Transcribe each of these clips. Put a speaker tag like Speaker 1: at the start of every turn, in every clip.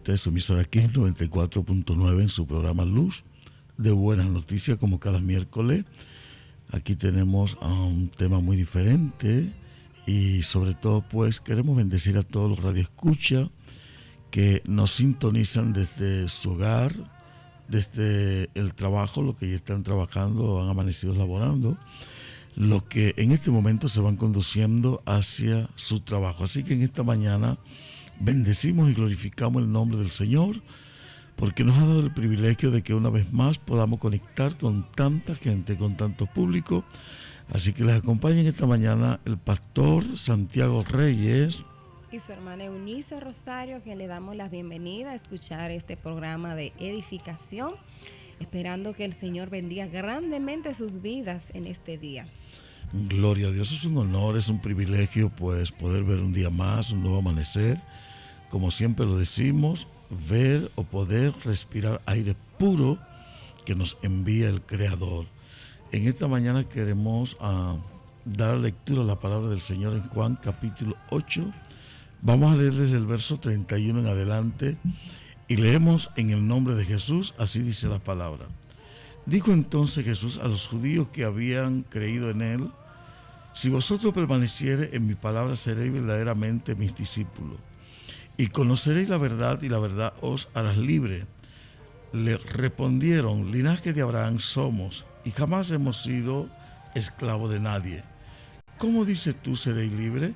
Speaker 1: esta es su emisora aquí, 94.9, en su programa Luz de Buenas Noticias, como cada miércoles. Aquí tenemos un tema muy diferente y sobre todo pues queremos bendecir a todos los radioescuchas que nos sintonizan desde su hogar, desde el trabajo, los que ya están trabajando, han amanecido laborando, los que en este momento se van conduciendo hacia su trabajo. Así que en esta mañana bendecimos y glorificamos el nombre del Señor, porque nos ha dado el privilegio de que una vez más podamos conectar con tanta gente, con tanto público. Así que les acompaña en esta mañana el pastor Santiago Reyes
Speaker 2: y su hermana Eunice Rosario, que le damos la bienvenida a escuchar este programa de edificación, esperando que el Señor bendiga grandemente sus vidas en este día.
Speaker 1: Gloria a Dios, es un honor, es un privilegio pues poder ver un día más, un nuevo amanecer, como siempre lo decimos, ver o poder respirar aire puro que nos envía el Creador. En esta mañana queremos dar lectura a la palabra del Señor en Juan capítulo 8. Vamos a leer desde el verso 31 en adelante y leemos en el nombre de Jesús, así dice la palabra. Dijo entonces Jesús a los judíos que habían creído en él: si vosotros permaneciereis en mi palabra, seréis verdaderamente mis discípulos, y conoceréis la verdad, y la verdad os hará libre. Le respondieron: linaje de Abraham somos, y jamás hemos sido esclavos de nadie. ¿Cómo dices tú seréis libre?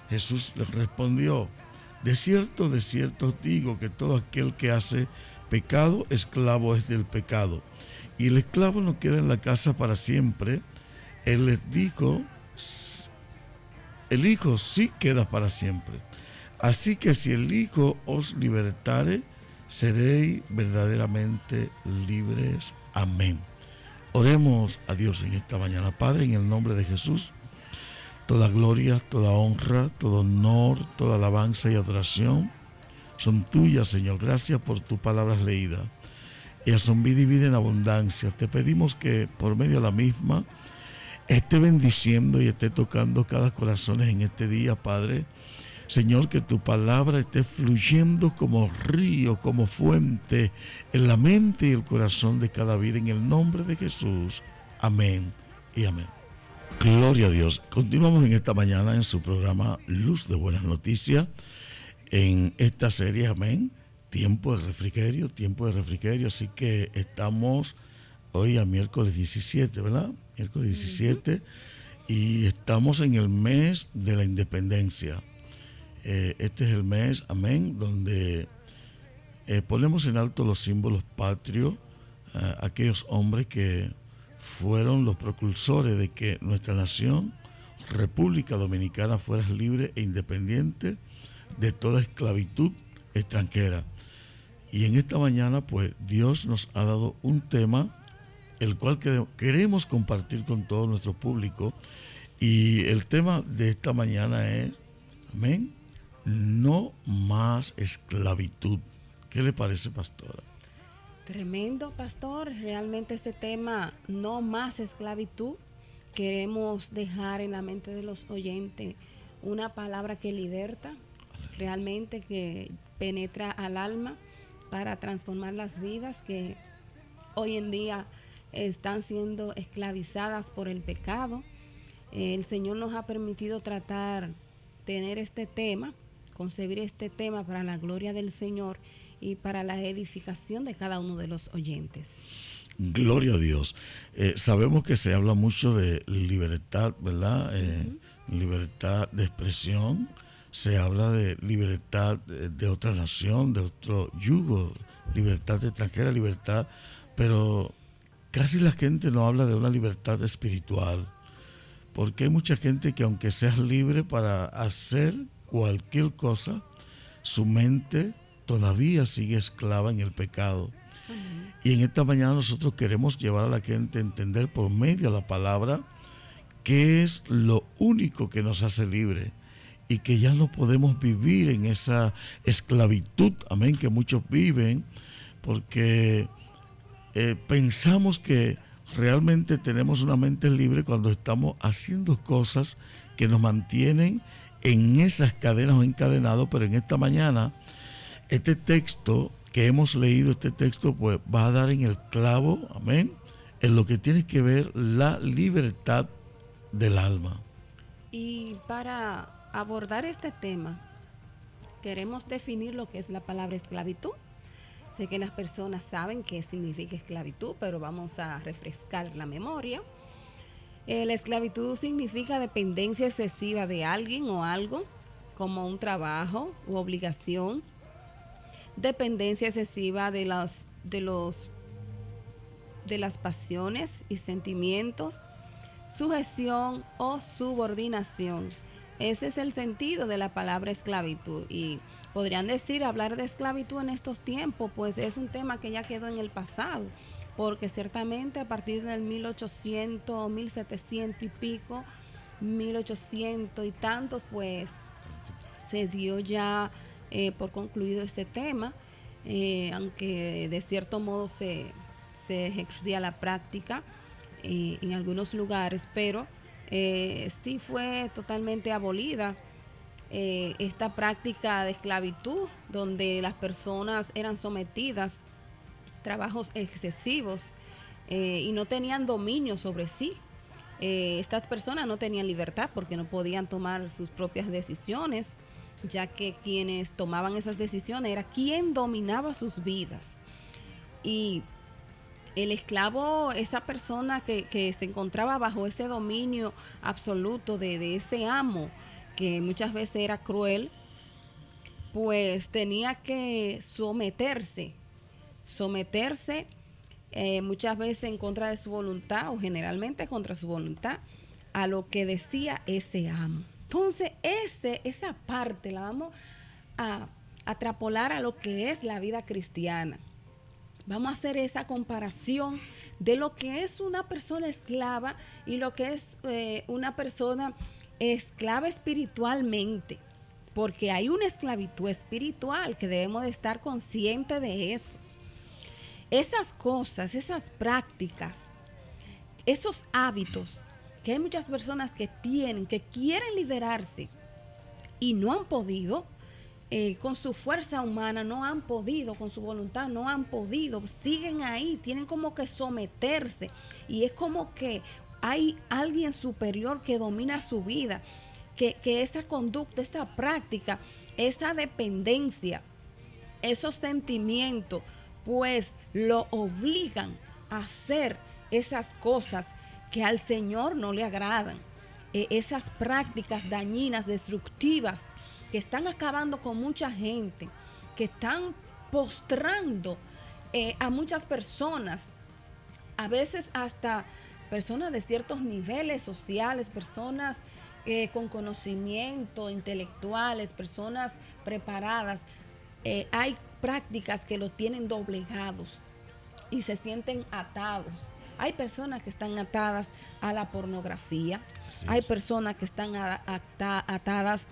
Speaker 1: Jesús les respondió: de cierto os digo que todo aquel que hace pecado, esclavo es del pecado. Y el esclavo no queda en la casa para siempre. Él les dijo: el Hijo sí queda para siempre. Así que si el Hijo os libertare, seréis verdaderamente libres. Amén. Oremos a Dios en esta mañana. Padre, en el nombre de Jesús, toda gloria, toda honra, todo honor, toda alabanza y adoración son tuyas, Señor. Gracias por tus palabras leídas. Ellas son vida y vida en abundancia. Te pedimos que por medio de la misma esté bendiciendo y esté tocando cada corazón en este día, Padre. Señor, que tu palabra esté fluyendo como río, como fuente en la mente y el corazón de cada vida, en el nombre de Jesús. Amén y amén. Gloria a Dios. Continuamos en esta mañana en su programa Luz de Buenas Noticias, en esta serie, amén, tiempo de refrigerio, así que estamos hoy a miércoles 17, ¿verdad? Miércoles 17, y estamos en el mes de la independencia. Este es el mes, amén, donde ponemos en alto los símbolos patrios, aquellos hombres que fueron los propulsores de que nuestra nación, República Dominicana, fuera libre e independiente de toda esclavitud extranjera. Y en esta mañana, pues, Dios nos ha dado un tema, el cual queremos compartir con todo nuestro público. Y el tema de esta mañana es, amén, no más esclavitud. ¿Qué le parece, pastora?
Speaker 2: Tremendo, pastor. Realmente este tema, no más esclavitud, queremos dejar en la mente de los oyentes una palabra que liberta, realmente que penetra al alma para transformar las vidas que hoy en día están siendo esclavizadas por el pecado. El Señor nos ha permitido tener este tema, concebir este tema para la gloria del Señor y para la edificación de cada uno de los oyentes.
Speaker 1: Gloria a Dios. Sabemos que se habla mucho de libertad, ¿verdad? Libertad de expresión. Se habla de libertad de otra nación, de otro yugo, libertad extranjera, libertad, pero casi la gente no habla de una libertad espiritual, porque hay mucha gente que aunque seas libre para hacer cualquier cosa, su mente todavía sigue esclava en el pecado. Y en esta mañana nosotros queremos llevar a la gente a entender por medio de la palabra qué es lo único que nos hace libre y que ya no podemos vivir en esa esclavitud, amén, que muchos viven, porque pensamos que realmente tenemos una mente libre cuando estamos haciendo cosas que nos mantienen en esas cadenas o encadenados. Pero en esta mañana Este texto que hemos leído, este texto pues va a dar en el clavo, amén, en lo que tiene que ver la libertad del alma.
Speaker 2: Y para abordar este tema, queremos definir lo que es la palabra esclavitud. Sé que las personas saben qué significa esclavitud, pero vamos a refrescar la memoria. La esclavitud significa dependencia excesiva de alguien o algo, como un trabajo u obligación. Dependencia excesiva de las pasiones y sentimientos. Sujeción o subordinación. Ese es el sentido de la palabra esclavitud. Y podrían decir, hablar de esclavitud en estos tiempos, pues es un tema que ya quedó en el pasado, porque ciertamente a partir del 1800, 1700 y pico, 1800 y tantos, pues se dio ya por concluido ese tema, aunque de cierto modo se ejercía la práctica en algunos lugares, pero sí fue totalmente abolida esta práctica de esclavitud, donde las personas eran sometidas a trabajos excesivos y no tenían dominio sobre sí. Estas personas no tenían libertad porque no podían tomar sus propias decisiones, ya que quienes tomaban esas decisiones era quien dominaba sus vidas. Y el esclavo, esa persona que se encontraba bajo ese dominio absoluto de ese amo, que muchas veces era cruel, pues tenía que someterse muchas veces en contra de su voluntad, o generalmente contra su voluntad, a lo que decía ese amo. Entonces esa parte la vamos a atrapolar a lo que es la vida cristiana. Vamos a hacer esa comparación de lo que es una persona esclava y lo que es una persona esclava espiritualmente, porque hay una esclavitud espiritual que debemos de estar conscientes de eso. Esas cosas, esas prácticas, esos hábitos que hay muchas personas que quieren liberarse y no han podido, con su fuerza humana no han podido, con su voluntad no han podido, siguen ahí, tienen como que someterse, y es como que hay alguien superior que domina su vida, que esa conducta, esa práctica, esa dependencia, esos sentimientos, pues lo obligan a hacer esas cosas que al Señor no le agradan, esas prácticas dañinas, destructivas, que están acabando con mucha gente, que están postrando a muchas personas, a veces hasta personas de ciertos niveles sociales, personas con conocimiento intelectuales, personas preparadas. Hay prácticas que lo tienen doblegados y se sienten atados. Hay personas que están atadas a la pornografía, hay personas que están atadas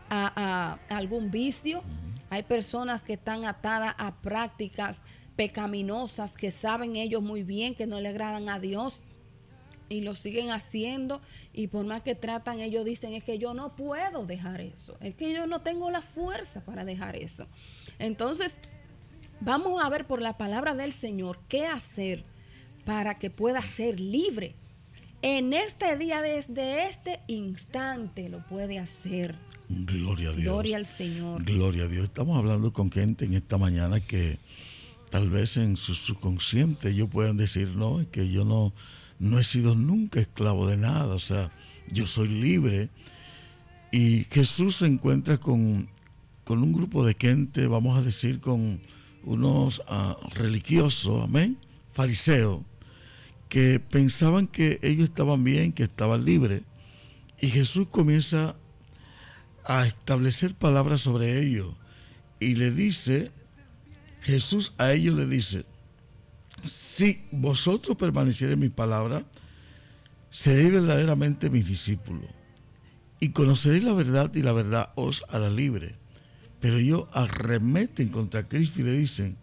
Speaker 2: a algún vicio, hay personas que están atadas a prácticas pecaminosas que saben ellos muy bien que no le agradan a Dios y lo siguen haciendo, y por más que tratan, ellos dicen, es que yo no puedo dejar eso, es que yo no tengo la fuerza para dejar eso. Entonces vamos a ver por la palabra del Señor qué hacer para que pueda ser libre. En este día, desde este instante, lo puede hacer.
Speaker 1: Gloria a Dios.
Speaker 2: Gloria al Señor.
Speaker 1: Gloria a Dios. Estamos hablando con gente en esta mañana que tal vez en su subconsciente ellos puedan decir, no, es que yo no he sido nunca esclavo de nada, o sea, yo soy libre. Y Jesús se encuentra con un grupo de gente, vamos a decir, con unos religiosos, amén, fariseos, que pensaban que ellos estaban bien, que estaban libres, y Jesús comienza a establecer palabras sobre ellos, y le dice, Jesús a ellos le dice, si vosotros permaneciereis en mi palabra, seréis verdaderamente mis discípulos, y conoceréis la verdad, y la verdad os hará libre. Pero ellos arremeten contra Cristo y le dicen,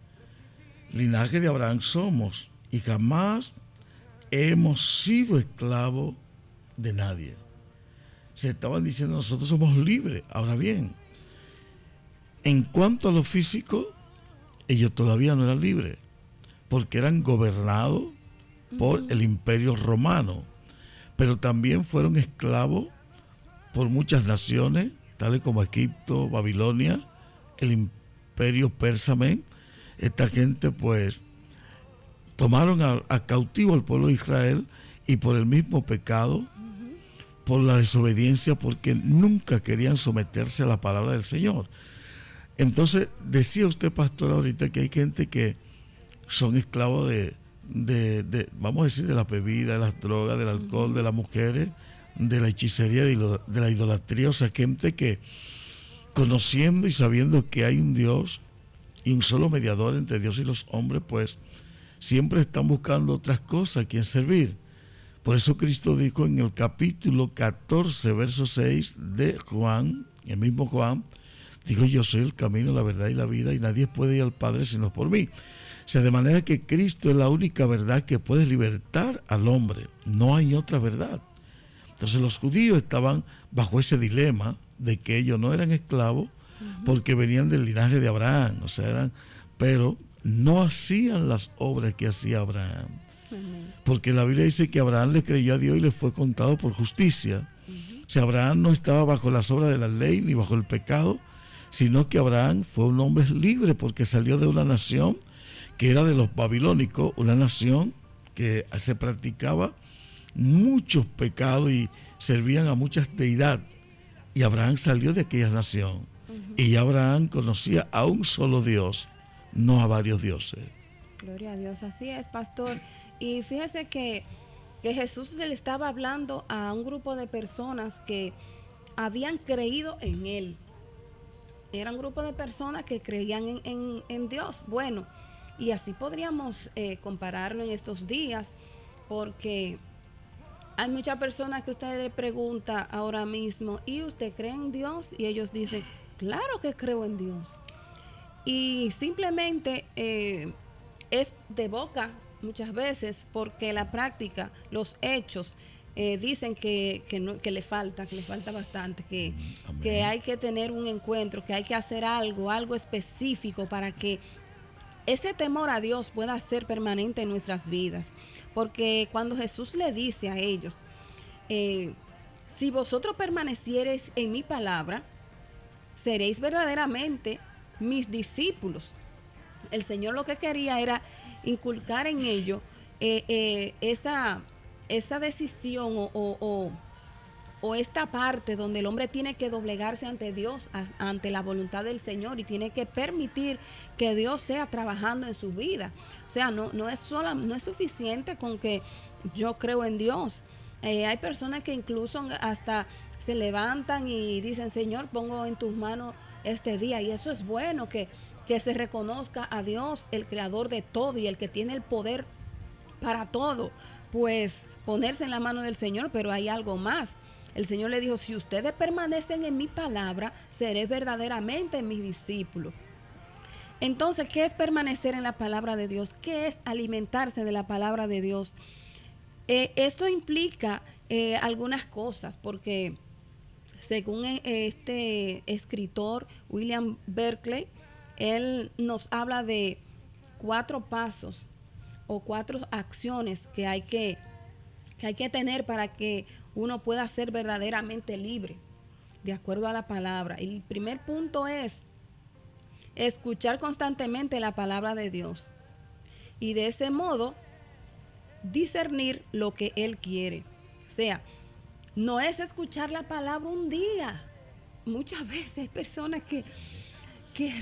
Speaker 1: linaje de Abraham somos, y jamás hemos sido esclavos de nadie. Se estaban diciendo, nosotros somos libres. Ahora bien, En cuanto a lo físico, ellos todavía no eran libres, porque eran gobernados por el imperio romano, pero también fueron esclavos por muchas naciones, tales como Egipto, Babilonia, el imperio persa. Esta gente pues tomaron a cautivo al pueblo de Israel, y por el mismo pecado, por la desobediencia, porque nunca querían someterse a la palabra del Señor. Entonces, decía usted, pastor, ahorita que hay gente que son esclavos vamos a decir, de la bebida, de las drogas, del alcohol, de las mujeres, de la hechicería, de la idolatría. O sea, gente que, conociendo y sabiendo que hay un Dios y un solo mediador entre Dios y los hombres, pues siempre están buscando otras cosas a quien servir. Por eso Cristo dijo en el capítulo 14, verso 6 de Juan, el mismo Juan, dijo: yo soy el camino, la verdad y la vida, y nadie puede ir al Padre sino por mí. O sea, de manera que Cristo es la única verdad que puede libertar al hombre. No hay otra verdad. Entonces los judíos estaban bajo ese dilema de que ellos no eran esclavos porque venían del linaje de Abraham, o sea, pero no hacían las obras que hacía Abraham. Porque la Biblia dice que Abraham le creyó a Dios y le fue contado por justicia. O sea, Abraham no estaba bajo las obras de la ley ni bajo el pecado, sino que Abraham fue un hombre libre porque salió de una nación que era de los babilónicos, una nación que se practicaba muchos pecados y servían a muchas deidades. Y Abraham salió de aquella nación. Y Abraham conocía a un solo Dios, no a varios dioses.
Speaker 2: Gloria a Dios, así es, pastor. Y fíjese que Jesús le estaba hablando a un grupo de personas que habían creído en Él. Era un grupo de personas que creían en Dios. Bueno, y así podríamos compararlo en estos días, porque hay muchas personas que usted le pregunta ahora mismo: ¿y usted cree en Dios? Y ellos dicen: claro que creo en Dios. Y simplemente es de boca muchas veces, porque la práctica, los hechos dicen que le falta bastante, que hay que tener un encuentro, que hay que hacer algo específico para que ese temor a Dios pueda ser permanente en nuestras vidas. Porque cuando Jesús le dice a ellos: si vosotros permaneciereis en mi palabra, seréis verdaderamente mis discípulos. El Señor lo que quería era inculcar en ellos esa decisión o esta parte donde el hombre tiene que doblegarse ante Dios, ante la voluntad del Señor, y tiene que permitir que Dios sea trabajando en su vida. O sea, no es suficiente con que yo creo en Dios. Hay personas que incluso hasta se levantan y dicen: Señor, pongo en tus manos este día. Y eso es bueno, que se reconozca a Dios, el creador de todo y el que tiene el poder para todo, pues ponerse en la mano del Señor. Pero hay algo más. El Señor le dijo: si ustedes permanecen en mi palabra, seré verdaderamente mis discípulos. Entonces, ¿qué es permanecer en la palabra de Dios? ¿Qué es alimentarse de la palabra de Dios? Esto implica algunas cosas, porque según este escritor William Berkeley, él nos habla de 4 pasos o 4 acciones que hay que tener para que uno pueda ser verdaderamente libre, de acuerdo a la palabra. Y el primer punto es escuchar constantemente la palabra de Dios, y de ese modo discernir lo que Él quiere. O sea, no es escuchar la palabra un día. Muchas veces hay personas que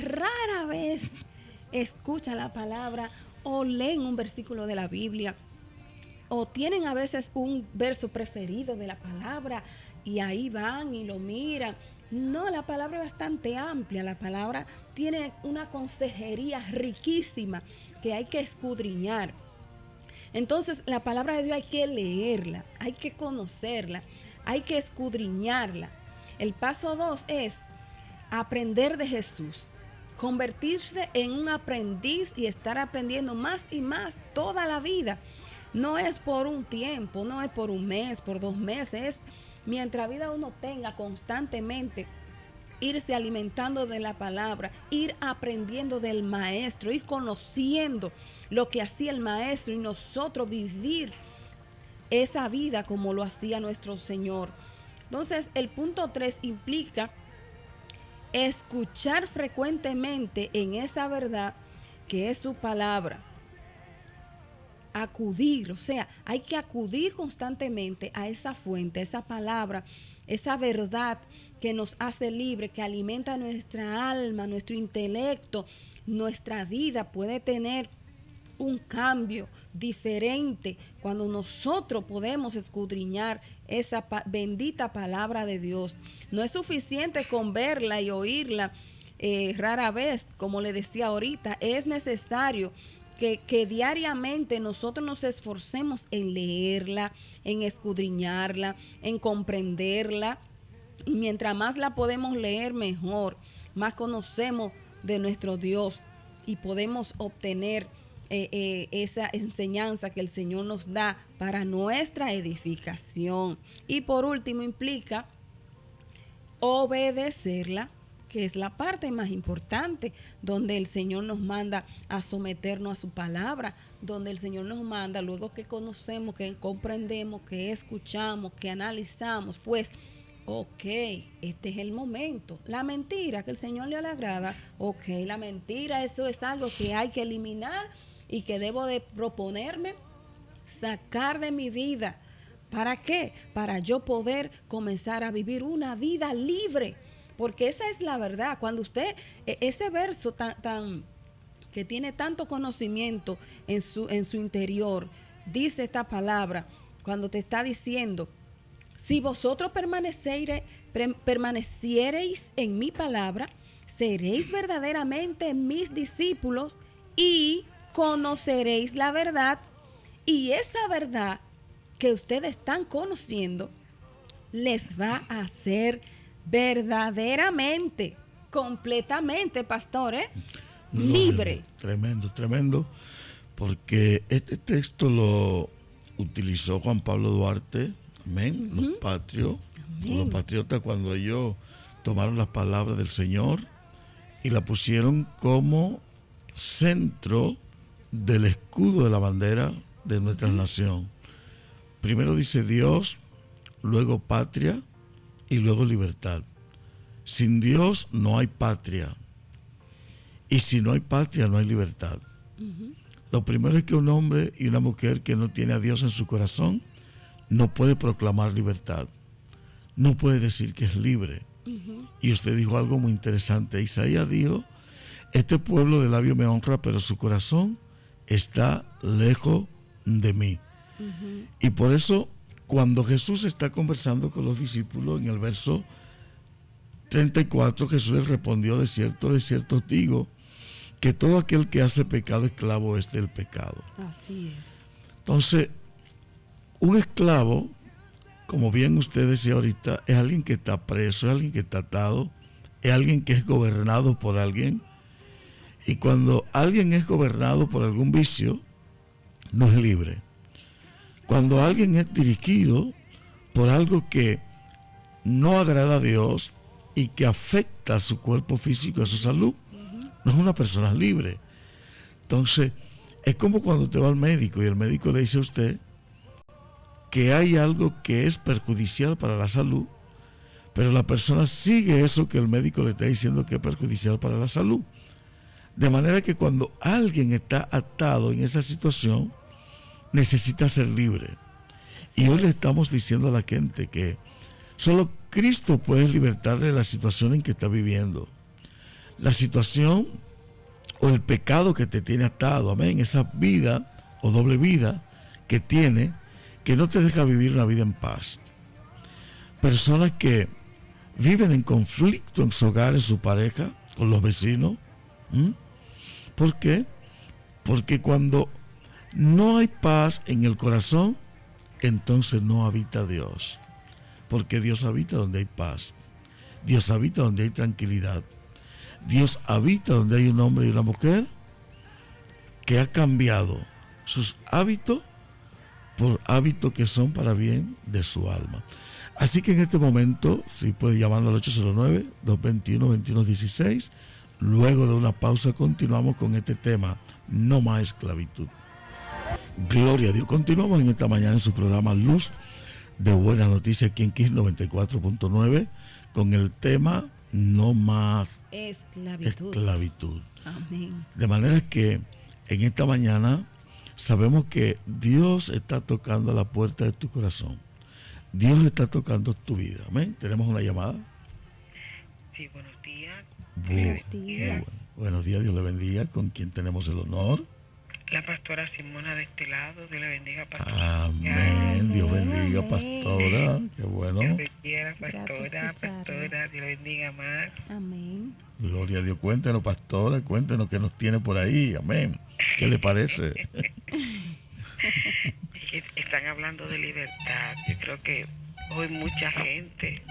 Speaker 2: rara vez escuchan la palabra o leen un versículo de la Biblia, o tienen a veces un verso preferido de la palabra y ahí van y lo miran. No, la palabra es bastante amplia. La palabra tiene una consejería riquísima que hay que escudriñar. Entonces, la palabra de Dios hay que leerla, hay que conocerla, hay que escudriñarla. El paso 2 es aprender de Jesús, convertirse en un aprendiz y estar aprendiendo más y más toda la vida. No es por un tiempo, no es por un mes, por 2 meses, es mientras vida uno tenga constantemente irse alimentando de la palabra, ir aprendiendo del maestro, ir conociendo lo que hacía el maestro y nosotros vivir esa vida como lo hacía nuestro Señor. Entonces, el punto 3 implica escuchar frecuentemente en esa verdad que es su palabra. Acudir, o sea, hay que acudir constantemente a esa fuente, a esa palabra, esa verdad que nos hace libre, que alimenta nuestra alma, nuestro intelecto, nuestra vida. Puede tener un cambio diferente cuando nosotros podemos escudriñar esa bendita palabra de Dios. No es suficiente con verla y oírla rara vez, como le decía ahorita. Es necesario que diariamente nosotros nos esforcemos en leerla, en escudriñarla, en comprenderla. Y mientras más la podemos leer, mejor. Más conocemos de nuestro Dios y podemos obtener esa enseñanza que el Señor nos da para nuestra edificación. Y por último implica obedecerla, que es la parte más importante, donde el Señor nos manda a someternos a su palabra, donde el Señor nos manda, luego que conocemos, que comprendemos, que escuchamos, que analizamos, pues ok, este es el momento. La mentira que el Señor le agrada, ok, la mentira, eso es algo que hay que eliminar y que debo de proponerme sacar de mi vida. ¿Para qué? Para yo poder comenzar a vivir una vida libre. Porque esa es la verdad. Cuando usted, ese verso tan que tiene tanto conocimiento en su interior, dice esta palabra, cuando te está diciendo, si vosotros permaneciereis en mi palabra, seréis verdaderamente mis discípulos y conoceréis la verdad, y esa verdad que ustedes están conociendo les va a hacer verdaderamente, completamente, pastor, libre.
Speaker 1: Tremendo, tremendo, porque este texto lo utilizó Juan Pablo Duarte, amén, los patrios, los patriotas, cuando ellos tomaron las palabras del Señor y la pusieron como centro del escudo de la bandera de nuestra nación. Primero dice Dios, luego patria y luego libertad. Sin Dios no hay patria, y si no hay patria no hay libertad. Lo primero es que un hombre y una mujer que no tiene a Dios en su corazón no puede proclamar libertad, no puede decir que es libre. Y usted dijo algo muy interesante. Isaías dijo, este pueblo de labio me honra, pero su corazón está lejos de mí. Y por eso, cuando Jesús está conversando con los discípulos, en el verso 34, Jesús les respondió, de cierto os digo, que todo aquel que hace pecado, esclavo es del pecado.
Speaker 2: Así es.
Speaker 1: Entonces, un esclavo, como bien usted decía ahorita, es alguien que está preso, es alguien que está atado, es alguien que es gobernado por alguien. Y cuando alguien es gobernado por algún vicio, no es libre. Cuando alguien es dirigido por algo que no agrada a Dios y que afecta a su cuerpo físico, a su salud, no es una persona libre. Entonces, es como cuando usted va al médico y el médico le dice a usted que hay algo que es perjudicial para la salud, pero la persona sigue eso que el médico le está diciendo que es perjudicial para la salud. De manera que cuando alguien está atado en esa situación, necesita ser libre. Y hoy le estamos diciendo a la gente que solo Cristo puede libertarle de la situación en que está viviendo. La situación o el pecado que te tiene atado, amén, esa vida o doble vida que tiene, que no te deja vivir una vida en paz. Personas que viven en conflicto en su hogar, en su pareja, con los vecinos. ¿Por qué? Porque cuando no hay paz en el corazón, entonces no habita Dios. Porque Dios habita donde hay paz. Dios habita donde hay tranquilidad. Dios habita donde hay un hombre y una mujer que ha cambiado sus hábitos por hábitos que son para bien de su alma. Así que en este momento, si puede llamarlo al 809-221-2116. Luego de una pausa continuamos con este tema, no más esclavitud. Gloria a Dios. Continuamos en esta mañana en su programa Luz de Buenas Noticias aquí en Kiss 94.9 con el tema no más esclavitud.
Speaker 2: Amén.
Speaker 1: De manera que en esta mañana sabemos que Dios está tocando la puerta de tu corazón. Dios está tocando tu vida. Amén. Tenemos una llamada.
Speaker 3: Sí, buenos días.
Speaker 2: Buenos días.
Speaker 1: Buenos días, Dios le bendiga. ¿Con quién tenemos el honor?
Speaker 3: La pastora Simona de este lado. Dios le bendiga, pastora.
Speaker 1: Amén. Dios
Speaker 2: Amén,
Speaker 1: bendiga,
Speaker 2: amén.
Speaker 1: pastora. Qué bueno.
Speaker 3: Dios bendiga,
Speaker 2: Grato
Speaker 3: pastora.
Speaker 2: escucharlo.
Speaker 3: Pastora, Dios le bendiga más.
Speaker 2: Amén.
Speaker 1: Gloria a Dios. Cuéntenos, pastora, cuéntenos qué nos tiene por ahí. Amén. ¿Qué le parece?
Speaker 3: Están hablando de libertad. Yo creo que hoy mucha gente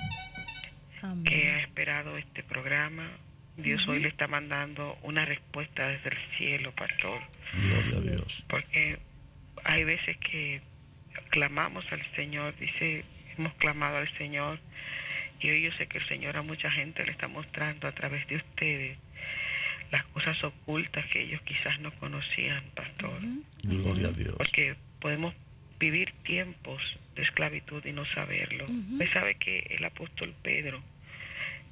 Speaker 2: Amén.
Speaker 3: que ha esperado este programa, Dios hoy le está mandando una respuesta desde el cielo, pastor.
Speaker 1: Gloria a Dios.
Speaker 3: Porque hay veces que clamamos al Señor, hemos clamado al Señor, y hoy yo sé que el Señor a mucha gente le está mostrando a través de ustedes las cosas ocultas que ellos quizás no conocían, pastor.
Speaker 1: Gloria a Dios.
Speaker 3: Porque podemos vivir tiempos de esclavitud y no saberlo. Usted sabe que el apóstol Pedro,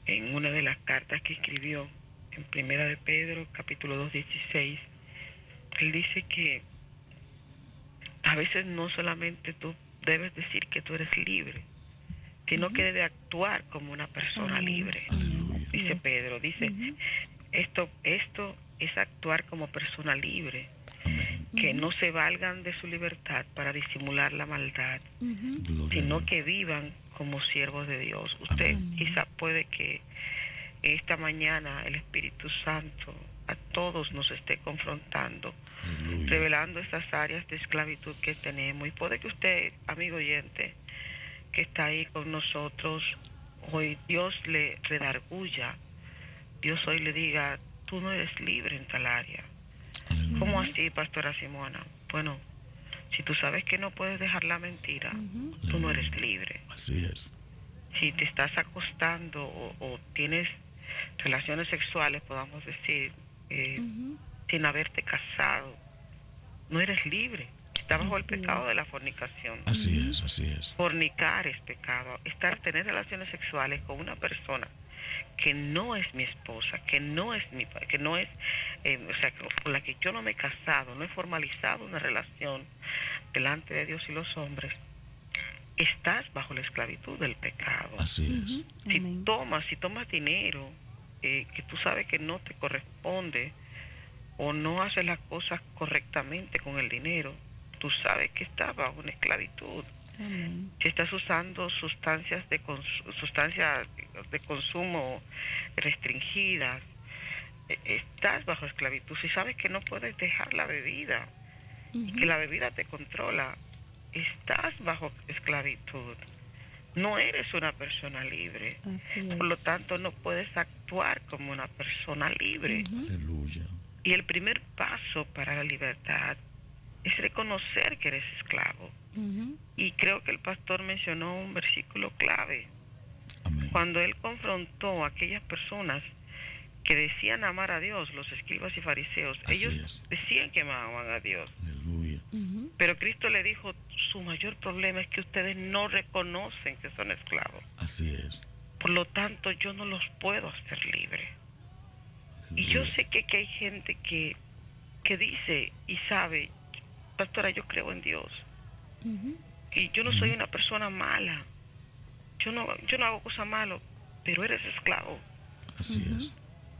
Speaker 3: en una de las cartas que escribió, en Primera de Pedro, capítulo 2:16, él dice que a veces no solamente tú debes decir que tú eres libre, sino que debes actuar como una persona libre. Dice Pedro, dice, esto es actuar como persona libre, que no se valgan de su libertad para disimular la maldad, sino que vivan como siervos de Dios. Usted quizá puede que esta mañana el Espíritu Santo a todos nos esté confrontando, revelando esas áreas de esclavitud que tenemos. Y puede que usted, amigo oyente, que está ahí con nosotros, hoy Dios le redarguya, Dios hoy le diga, tú no eres libre en tal área. ¿Cómo así, pastora Simona? Bueno, si tú sabes que no puedes dejar la mentira, tú no eres libre.
Speaker 1: Así es.
Speaker 3: Si te estás acostando o tienes relaciones sexuales, podamos decir, sin haberte casado, no eres libre. Está bajo el pecado de la fornicación.
Speaker 1: Así es, así es.
Speaker 3: Fornicar es pecado. Tener relaciones sexuales con una persona que no es mi esposa, que no es o sea, con la que yo no me he casado, no he formalizado una relación delante de Dios y los hombres, estás bajo la esclavitud del pecado.
Speaker 1: Así es.
Speaker 3: Si tomas dinero que tú sabes que no te corresponde, o no haces las cosas correctamente con el dinero, tú sabes que estás bajo una esclavitud. Si estás usando sustancias de consumo restringidas, estás bajo esclavitud. Si sabes que no puedes dejar la bebida y que la bebida te controla, estás bajo esclavitud. No eres una persona libre. Por lo tanto, no puedes actuar como una persona libre.
Speaker 1: Aleluya.
Speaker 3: Y el primer paso para la libertad es reconocer que eres esclavo. Y creo que el pastor mencionó un versículo clave.
Speaker 1: Amén.
Speaker 3: Cuando él confrontó a aquellas personas que decían amar a Dios, los escribas y fariseos, ellos decían que amaban a Dios.
Speaker 1: Aleluya.
Speaker 3: Pero Cristo le dijo, su mayor problema es que ustedes no reconocen que son esclavos.
Speaker 1: Así es.
Speaker 3: Por lo tanto, yo no los puedo hacer libres. Y yo sé que hay gente que dice y sabe, pastora, yo creo en Dios. Y yo no soy una persona mala. Yo no hago cosas malas, pero eres esclavo.
Speaker 1: Así es.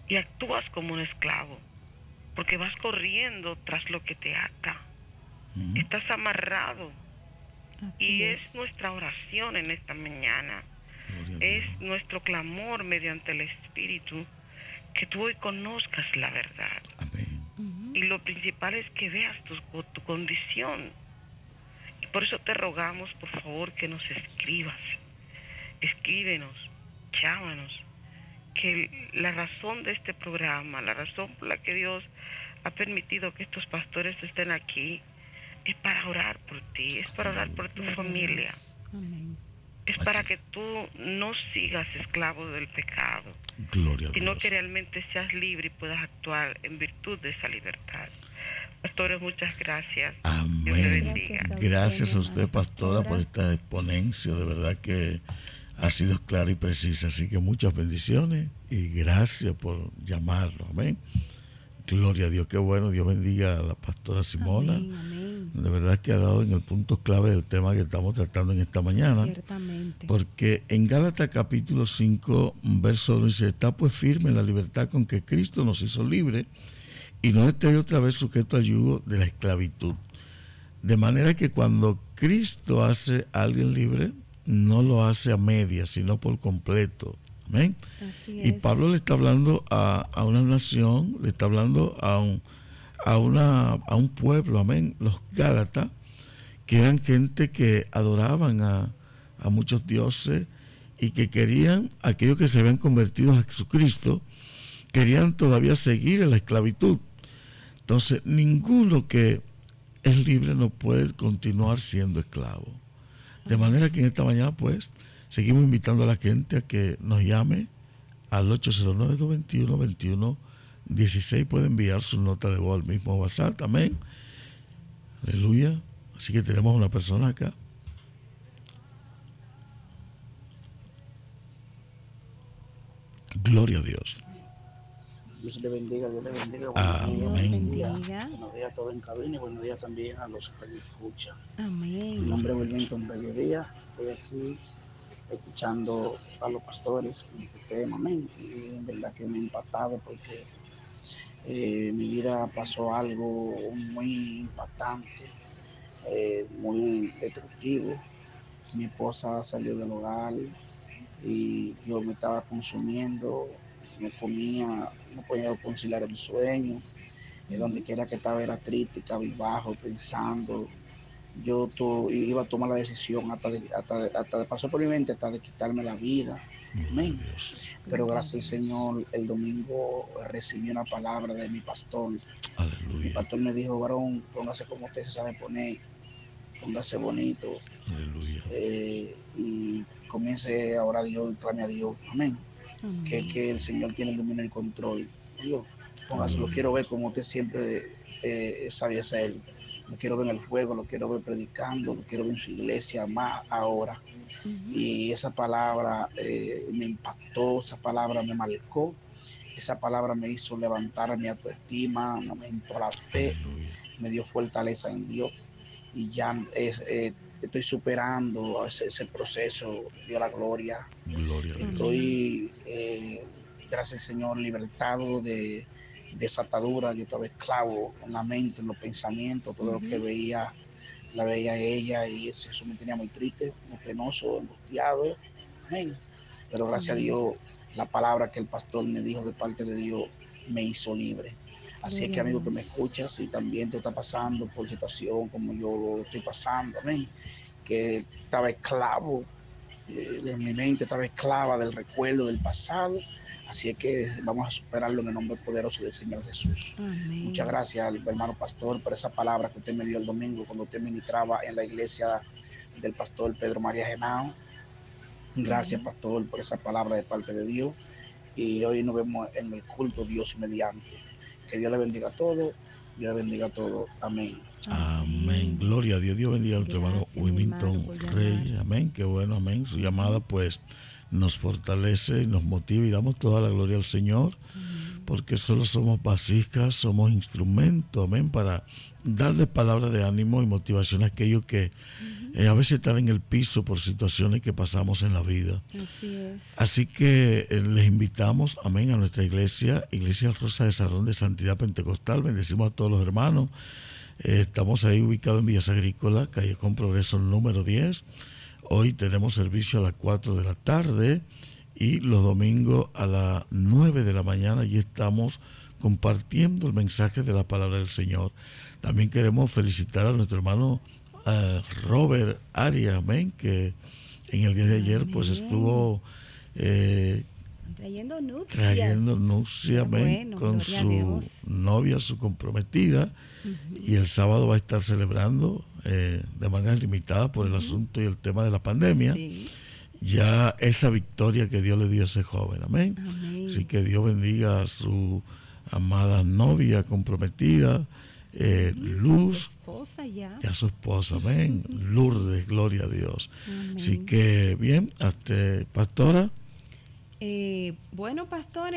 Speaker 3: Y actúas como un esclavo, porque vas corriendo tras lo que te ata. Estás amarrado. Y es nuestra oración en esta mañana. Es nuestro clamor mediante el Espíritu, que tú hoy conozcas la verdad.
Speaker 1: Amén.
Speaker 3: Y lo principal es que veas tu condición. Y por eso te rogamos, por favor, que nos escribas. Escríbenos, llámanos. Que la razón de este programa, la razón por la que Dios ha permitido que estos pastores estén aquí, es para orar por ti, es para orar por tu familia. Es
Speaker 1: Así.
Speaker 3: para que tú no sigas esclavo del pecado,
Speaker 1: Gloria a
Speaker 3: sino
Speaker 1: Dios.
Speaker 3: que realmente seas libre y puedas actuar en virtud de esa libertad. Pastores, muchas gracias. Dios le
Speaker 1: Amén.
Speaker 3: bendiga.
Speaker 1: Gracias a
Speaker 2: mi
Speaker 1: usted,
Speaker 2: amada
Speaker 1: pastora, por esta exponencia. De verdad que ha sido clara y precisa. Así que muchas bendiciones y gracias por llamarlo. Amén. Gloria a Dios. Qué bueno. Dios bendiga a la pastora Simona.
Speaker 2: Amén, amén.
Speaker 1: De verdad que ha dado en el punto clave del tema que estamos tratando en esta mañana.
Speaker 2: Ciertamente.
Speaker 1: Porque en Gálatas capítulo 5, verso 1 dice: está pues firme en la libertad con que Cristo nos hizo libres, y no esté otra vez sujeto al yugo de la esclavitud. De manera que cuando Cristo hace a alguien libre, no lo hace a medias, sino por completo. Amén.
Speaker 2: Así
Speaker 1: Y
Speaker 2: es.
Speaker 1: Pablo le está hablando a una nación, le está hablando a un pueblo, amén, los Gálatas, que eran gente que adoraban a muchos dioses y que querían, aquellos que se habían convertido a Jesucristo, querían todavía seguir en la esclavitud. Entonces, ninguno que es libre no puede continuar siendo esclavo. De manera que en esta mañana, pues, seguimos invitando a la gente a que nos llame al 809-221-2116. Puede enviar su nota de voz al mismo WhatsApp. Amén. Aleluya. Así que tenemos una persona acá. Gloria a Dios.
Speaker 4: Dios le bendiga, Dios le bendiga.
Speaker 1: Amén.
Speaker 2: Dios bendiga.
Speaker 4: Buenos días a todos en cabina y buenos días también a los que me escuchan. Mi
Speaker 2: Amén.
Speaker 4: nombre es Wilmington Reyes Díaz. Estoy aquí escuchando a los pastores con este tema, amén. Y en verdad que me he impactado porque mi vida pasó algo muy impactante, muy destructivo. Mi esposa salió del hogar y yo me estaba consumiendo, no comía, no podía conciliar el sueño. Donde quiera que estaba era triste, cabizbajo, pensando. Iba a tomar la decisión, hasta pasó por mi mente hasta de quitarme la vida. Amén. Pero gracias al Señor, el domingo recibí una palabra de mi pastor. Mi
Speaker 1: Aleluya.
Speaker 4: pastor me dijo: varón, póngase como usted se sabe poner, póngase bonito,
Speaker 1: Aleluya.
Speaker 4: y comience a orar a Dios y clame a Dios. Amén.
Speaker 2: Amén.
Speaker 4: Que el Señor tiene el dominio y el control. Dios, póngase, lo quiero ver como usted siempre sabe hacer. Lo quiero ver en el fuego, lo quiero ver predicando, lo quiero ver en su iglesia más ahora. Y esa palabra me impactó, esa palabra me marcó, esa palabra me hizo levantar mi autoestima, me aumentó la fe, me dio fortaleza en Dios. Y ya estoy superando ese proceso, Dios la gloria.
Speaker 1: Gloria a Dios.
Speaker 4: Estoy, gracias al Señor, libertado de esa atadura. Yo estaba esclavo en la mente, en los pensamientos, todo lo que veía, la veía a ella, y eso me tenía muy triste, muy penoso, angustiado. Amén. Pero gracias a Dios, la palabra que el pastor me dijo de parte de Dios me hizo libre. Así que, amigo que me escuchas, si también tú estás pasando por situación como yo lo estoy pasando, amén, que estaba esclavo, en mi mente estaba esclava del recuerdo del pasado. Así es que vamos a superarlo en el nombre poderoso del Señor Jesús.
Speaker 2: Amén.
Speaker 4: Muchas gracias al hermano pastor por esa palabra que usted me dio el domingo cuando usted ministraba en la iglesia del pastor Pedro María Genao. Gracias, pastor, por esa palabra de parte de Dios. Y hoy nos vemos en el culto Dios mediante. Que Dios le bendiga a todos. Dios le bendiga a todos. Amén.
Speaker 1: Amén. Gloria a Dios. Dios bendiga a nuestro hermano
Speaker 2: Gracias, mi hermano,
Speaker 1: Wilmington
Speaker 2: por llamar.
Speaker 1: Reyes. Amén. Qué bueno, amén. Su llamada pues nos fortalece y nos motiva y damos toda la gloria al Señor, porque solo somos vasijas, somos instrumentos, amén, para darle palabras de ánimo y motivación a aquellos que a veces están en el piso por situaciones que pasamos en la vida.
Speaker 2: Así es.
Speaker 1: Así que les invitamos, amén, a nuestra iglesia, Iglesia Rosa de Sarón de Santidad Pentecostal. Bendecimos a todos los hermanos. Estamos ahí ubicados en Villas Agrícolas, calle Con Progreso número 10. Hoy tenemos servicio a las 4 de la tarde y los domingos a las 9 de la mañana. Y estamos compartiendo el mensaje de la palabra del Señor. También queremos felicitar a nuestro hermano Robert Arias, amén, que en el día de ayer pues estuvo trayendo nupcias, amén,
Speaker 2: bueno,
Speaker 1: con su novia, su comprometida, y el sábado va a estar celebrando de manera limitada por el asunto y el tema de la pandemia.
Speaker 2: Sí.
Speaker 1: ya esa victoria que Dios le dio a ese joven. Amén.
Speaker 2: Amén.
Speaker 1: Así que Dios bendiga a su amada novia comprometida, Luz,
Speaker 2: Su esposa ya.
Speaker 1: y a su esposa. Amén. Lourdes, gloria a Dios.
Speaker 2: Amén.
Speaker 1: Así que bien, pastora.
Speaker 2: Bueno, pastor,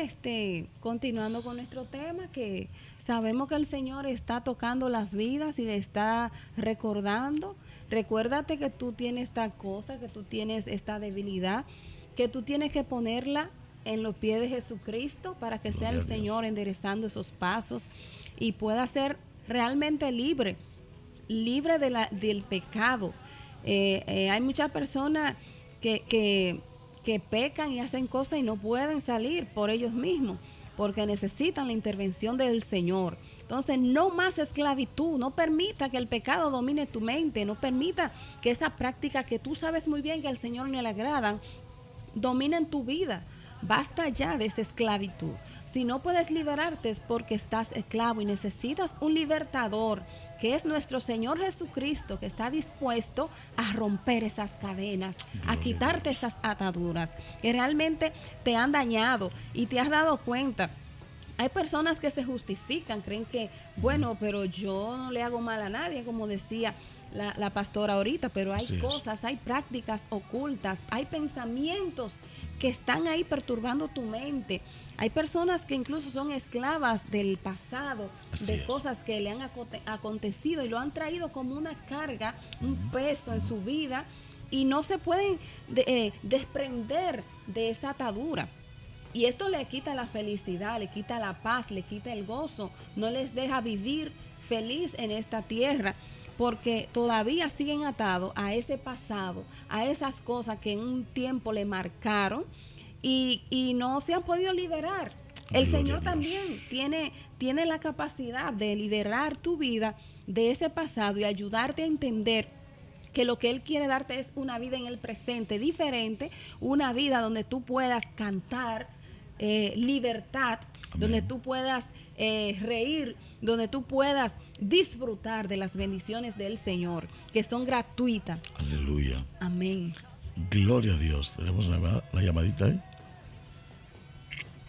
Speaker 2: continuando con nuestro tema, que sabemos que el Señor está tocando las vidas y le está recordando. Recuérdate que tú tienes esta cosa, que tú tienes esta debilidad, que tú tienes que ponerla en los pies de Jesucristo para que sea el Señor enderezando esos pasos y pueda ser realmente libre del pecado. Hay muchas personas que pecan y hacen cosas y no pueden salir por ellos mismos, porque necesitan la intervención del Señor. Entonces, no más esclavitud, no permita que el pecado domine tu mente, no permita que esa práctica que tú sabes muy bien que al Señor no le agradan, dominen tu vida. Basta ya de esa esclavitud. Si no puedes liberarte es porque estás esclavo y necesitas un libertador, que es nuestro Señor Jesucristo, que está dispuesto a romper esas cadenas, a quitarte esas ataduras que realmente te han dañado y te has dado cuenta. Hay personas que se justifican, creen que, bueno, pero yo no le hago mal a nadie, como decía la pastora ahorita, pero hay cosas, hay prácticas ocultas, hay pensamientos que están ahí perturbando tu mente. Hay personas que incluso son esclavas del pasado, de cosas que le han acontecido y lo han traído como una carga, un peso en su vida y no se pueden desprender de esa atadura. Y esto le quita la felicidad, le quita la paz, le quita el gozo, no les deja vivir feliz en esta tierra, porque todavía siguen atados a ese pasado, a esas cosas que en un tiempo le marcaron y no se han podido liberar. El Señor también tiene la capacidad de liberar tu vida de ese pasado y ayudarte a entender que lo que Él quiere darte es una vida en el presente diferente, una vida donde tú puedas cantar libertad, amén, donde tú puedas reír, donde tú puedas disfrutar de las bendiciones del Señor, que son gratuitas.
Speaker 1: Aleluya.
Speaker 2: Amén.
Speaker 1: Gloria a Dios. Tenemos la llamadita ahí.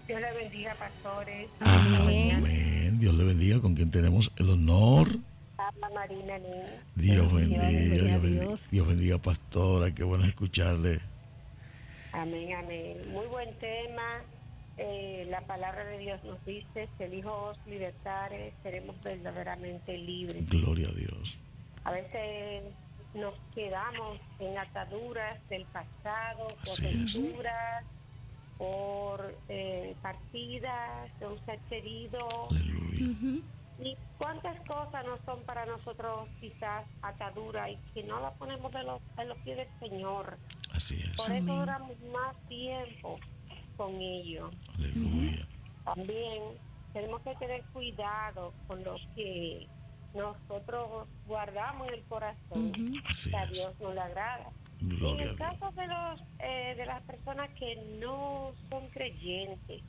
Speaker 5: Dios le bendiga, pastores.
Speaker 2: Amén.
Speaker 1: Amén. Dios le bendiga. Con quien tenemos el honor.
Speaker 5: Habla Marina Nin.
Speaker 1: Dios bendiga,
Speaker 2: Dios.
Speaker 1: Dios bendiga, pastora. Qué bueno escucharle.
Speaker 5: Amén, amén. Muy buen tema. La palabra de Dios nos dice: si el Hijo os libertare, seremos verdaderamente libres.
Speaker 1: Gloria a Dios.
Speaker 5: A veces nos quedamos en ataduras del pasado, por rupturas, por partidas de un ser querido.
Speaker 1: Aleluya.
Speaker 5: Y cuántas cosas no son para nosotros quizás ataduras y que no las ponemos en los pies del Señor.
Speaker 1: Así es.
Speaker 5: Por eso duramos más tiempo con ellos.
Speaker 1: Aleluya.
Speaker 5: También tenemos que tener cuidado con lo que nosotros guardamos en el corazón, que a Dios no le agrada.
Speaker 1: Gloria
Speaker 5: en el caso de las personas que no son creyentes,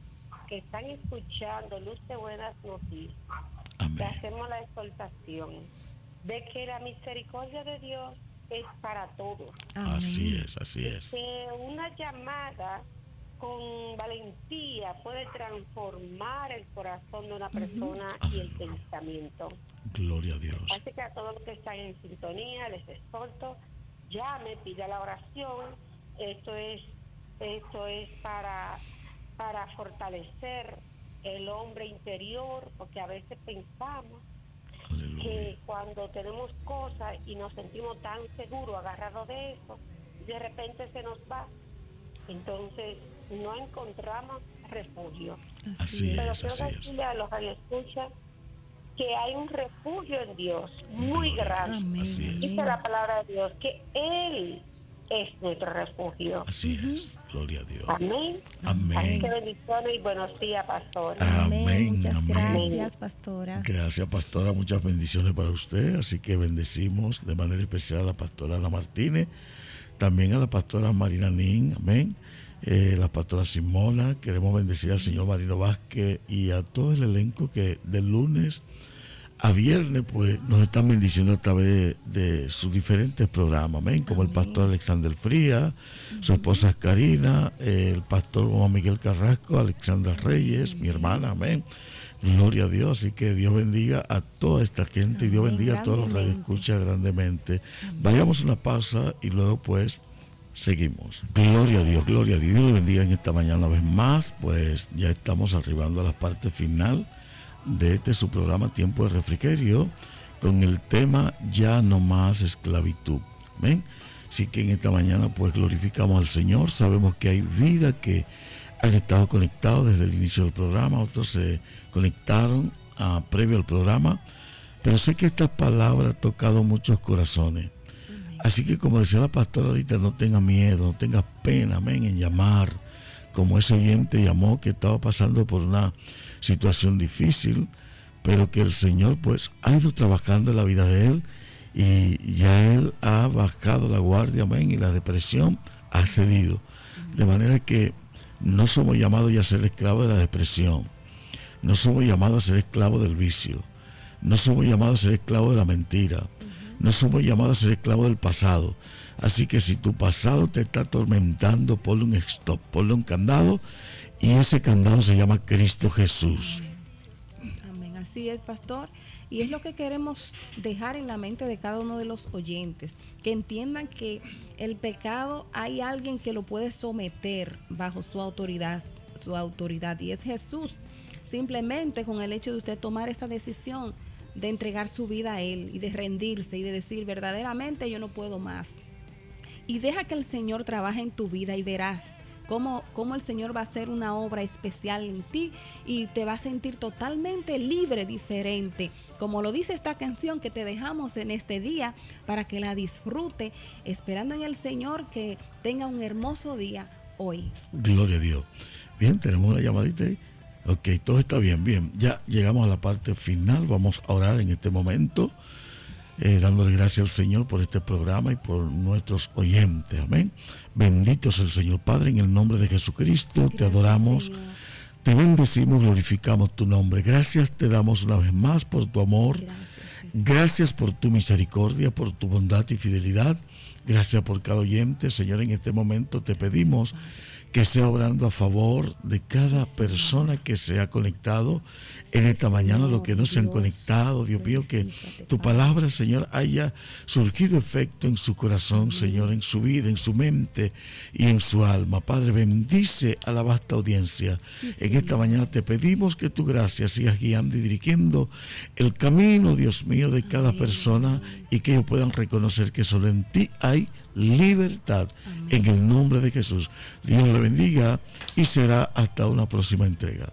Speaker 5: que están escuchando Luz de Buenas Noticias, le hacemos la exhortación de que la misericordia de Dios es para todos.
Speaker 2: Amén.
Speaker 1: Así es.
Speaker 5: Que una llamada con valentía puede transformar el corazón de una persona y el pensamiento.
Speaker 1: Gloria a Dios.
Speaker 5: Así que a todos los que están en sintonía les exhorto, llame, pida la oración. Esto es para fortalecer el hombre interior, porque a veces pensamos que cuando tenemos cosas y nos sentimos tan seguros, agarrados de eso, de repente se nos va. Entonces no encontramos refugio. Pero quiero decirle a los radioescuchas que hay un refugio en Dios muy grande. Dice la palabra de Dios que Él es nuestro refugio.
Speaker 1: Así es. Gloria a Dios.
Speaker 5: Amén.
Speaker 1: Amén.
Speaker 5: Así que bendiciones y buenos días, pastor.
Speaker 1: Amén.
Speaker 2: Muchas
Speaker 1: Amén.
Speaker 2: gracias, pastora.
Speaker 1: Gracias, pastora. Muchas bendiciones para usted. Así que bendecimos de manera especial a la pastora Ana Martínez, también a la pastora Marina Nin. Amén. La pastora Simona. Queremos bendecir al señor Marino Vázquez y a todo el elenco que de lunes a viernes, pues nos están bendiciendo a través de sus diferentes programas, amén, como el pastor Alexander Fría, su esposa Karina, el pastor Juan Miguel Carrasco, Alexandra Reyes, mi hermana, amén. Gloria a Dios, así que Dios bendiga a toda esta gente y Dios bendiga a todos los radioescuchas grandemente. Vayamos a una pausa y luego pues seguimos. Gloria a Dios, gloria a Dios. Dios le bendiga en esta mañana una vez más, pues ya estamos arribando a la parte final de su programa Tiempo de Refrigerio con el tema Ya no más esclavitud. ¿Ven? Así que en esta mañana pues glorificamos al Señor. Sabemos que hay vida que han estado conectados desde el inicio del programa, otros se conectaron previo al programa, pero sé que esta palabra ha tocado muchos corazones. Así que como decía la pastora ahorita, no tenga miedo, no tenga pena, amén, en llamar, como ese oyente llamó que estaba pasando por una situación difícil, pero que el Señor pues ha ido trabajando en la vida de él y ya él ha bajado la guardia, amén, y la depresión ha cedido. De manera que no somos llamados ya a ser esclavos de la depresión, no somos llamados a ser esclavos del vicio, no somos llamados a ser esclavos de la mentira, no somos llamados a ser esclavos del pasado. Así que si tu pasado te está atormentando, ponle un stop, ponle un candado, y ese candado se llama Cristo Jesús.
Speaker 2: Amén, así es, pastor. Y es lo que queremos dejar en la mente de cada uno de los oyentes, que entiendan que el pecado hay alguien que lo puede someter bajo su autoridad, y es Jesús. Simplemente con el hecho de usted tomar esa decisión de entregar su vida a Él y de rendirse y de decir verdaderamente yo no puedo más. Y deja que el Señor trabaje en tu vida y verás cómo el Señor va a hacer una obra especial en ti y te va a sentir totalmente libre, diferente. Como lo dice esta canción que te dejamos en este día para que la disfrute, esperando en el Señor que tenga un hermoso día hoy.
Speaker 1: Gloria a Dios. Bien, tenemos una llamadita ahí. Ok, todo está bien, bien. Ya llegamos a la parte final. Vamos a orar en este momento, dándole gracias al Señor por este programa y por nuestros oyentes. Amén. Bendito sea el Señor. Padre, en el nombre de Jesucristo, gracias, te adoramos, Señor. Te bendecimos, glorificamos tu nombre. Gracias te damos una vez más por tu amor. Gracias por tu misericordia, por tu bondad y fidelidad. Gracias por cada oyente. Señor, en este momento te pedimos que sea obrando a favor de cada persona que se ha conectado en esta mañana, los que no se han conectado. Dios mío, que tu palabra, Señor, haya surgido efecto en su corazón, Señor, en su vida, en su mente y en su alma. Padre, bendice a la vasta audiencia. En esta mañana te pedimos que tu gracia sigas guiando y dirigiendo el camino, Dios mío, de cada persona, y que ellos puedan reconocer que solo en ti hay libertad. Amén. En el nombre de Jesús. Dios le bendiga y será hasta una próxima entrega.